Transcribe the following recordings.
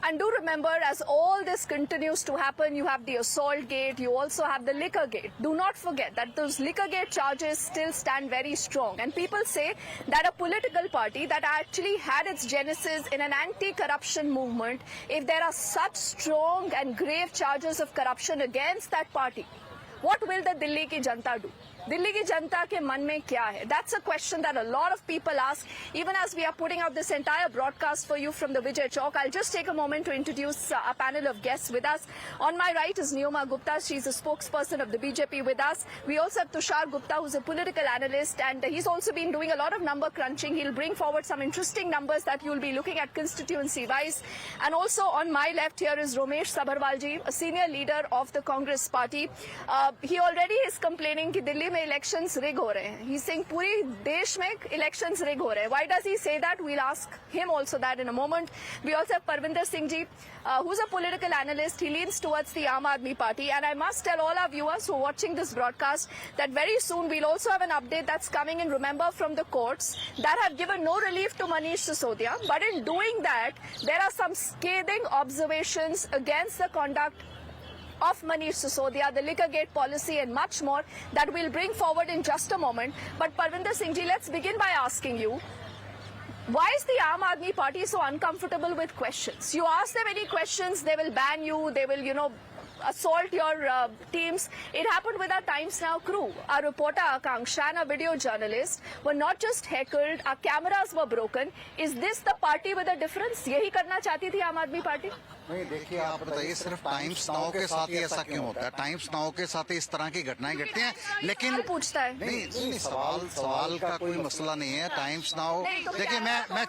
And do remember, as all this continues to happen, you have the assault gate, you also have the liquor gate. Do not forget that those liquor gate charges still stand very strong. And people say that a political party that actually had its genesis in an anti-corruption movement, if there are such strong and grave charges of corruption against that party, what will the Delhi ki Janta do? Delhi की जनता के मन में क्या है? That's a question that a lot of people ask. Even as we are putting out this entire broadcast for you from the Vijay Chowk, I'll just take a moment to introduce a panel of guests with us. On my right is Neoma Gupta. She's a spokesperson of the BJP with us. We also have Tushar Gupta, who's a political analyst, and he's also been doing a lot of number crunching. He'll bring forward some interesting numbers that you'll be looking at constituency-wise. And also on my left here is Romesh Sabharwalji, a senior leader of the Congress party. He already is complaining कि दिल्ली में elections rig हो रहे हैं. He's saying पूरी देश में elections rig हो रहे हैं. Why does he say that? We'll ask him also that in a moment. We also have Parvinder Singh ji, who's a political analyst. He leans towards the Aam Aadmi Party. And I must tell all our viewers who are watching this broadcast that very soon we'll also have an update that's coming in, remember, from the courts that have given no relief to Manish Sisodia. But in doing that, there are some scathing observations against the conduct of Manish Sisodia, the liquor gate policy and much more that we'll bring forward in just a moment. But Parvinder Singh ji, let's begin by asking you, why is the Aam Aadmi Party so uncomfortable with questions? You ask them any questions, they will ban you, they will, assault your teams. It happened with our Times Now crew. Our reporter Akanksha and our video journalist were not just heckled, our cameras were broken. Is this the party with a difference? यही करना चाहती थी आम आदमी party? नहीं, देखिए आप बताइए, सिर्फ टाइम्स नाउ के साथ ही ऐसा क्यों होता है? टाइम्स नाउ के साथ ही इस तरह की घटनाएं घटती हैं, लेकिन पूछता है नहीं, सवाल का कोई मसला नहीं है. टाइम्स नाउ, देखिए मैं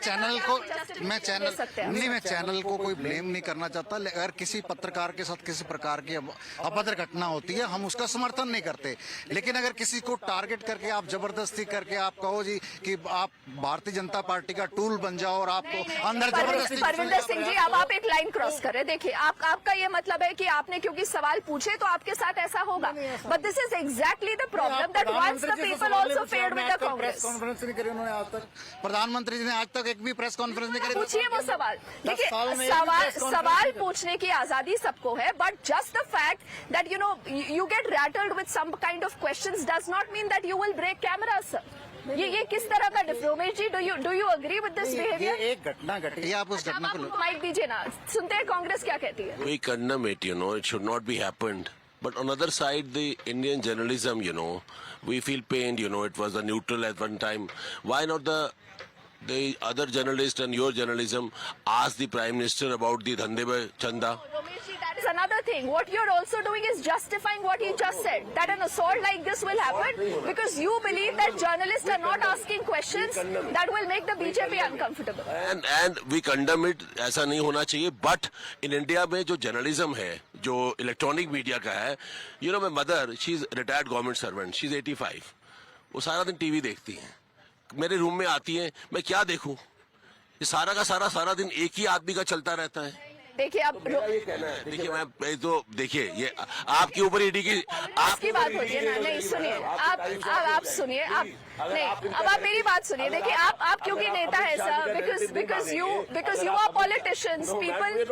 चैनल को कोई ब्लेम नहीं करना चाहता. अगर किसी पत्रकार के साथ किसी प्रकार की अभद्र घटना होती है, हम उसका समर्थन नहीं करते. लेकिन अगर किसी को टारगेट करके आप जबरदस्ती करके आप कहो जी कि आप भारतीय जनता पार्टी का टूल बन जाओ और आपको अंदर जबरदस्ती. परविंदर सिंह जी, अब आप एक लाइन क्रॉस कर रहे हैं. देखिए, आपका ये मतलब है कि आपने क्योंकि सवाल पूछे तो आपके साथ ऐसा होगा. But this is exactly the problem that once the people also fared with the Congress. Conference नहीं करी उन्होंने आज तक. प्रधानमंत्री जी ने आज तक एक भी प्रेस कॉन्फ्रेंस नहीं करी. पूछिए वो सवाल. देखिए, सवाल पूछने की आजादी सबको है, but just the fact that you get rattled with some kind of questions does not mean that you will break cameras, sir. ये किस तरह का डिफ्रोमेश जी, do you agree with this behavior? ये एक घटना घटी, आप उस घटना को माइक दीजिए ना. सुनते हैं कांग्रेस क्या कहती है. We condemn it, it should not be happened. But on the other side, the Indian journalism, we feel pained, it was a neutral at one time. Why not the other journalist and your journalism ask the Prime Minister about the Dhande Mein Chanda? That is another thing. What you're also doing is justifying what he just said, that an assault like this will happen because you believe that journalists are not asking questions that will make the BJP uncomfortable. And we condemn it. ऐसा नहीं होना चाहिए. But in India में जो journalism है, जो electronic media का है, my mother, she's retired government servant. She's 85. वो सारा दिन TV देखती हैं. मेरे रूम में आती हैं, मैं क्या देखूं? ये सारा का सारा दिन एक ही आदमी का चलता रहता है. देखिए, अब ये कहना है, देखिए मैं तो देखिए ये आपके ऊपर ईडी की आपकी बात होती है ना. नहीं, सुनिए, आप सुनिए, आप नहीं, अब आप मेरी बात सुनिए. देखिए, आप क्योंकि नेता है sir, because you are politicians, people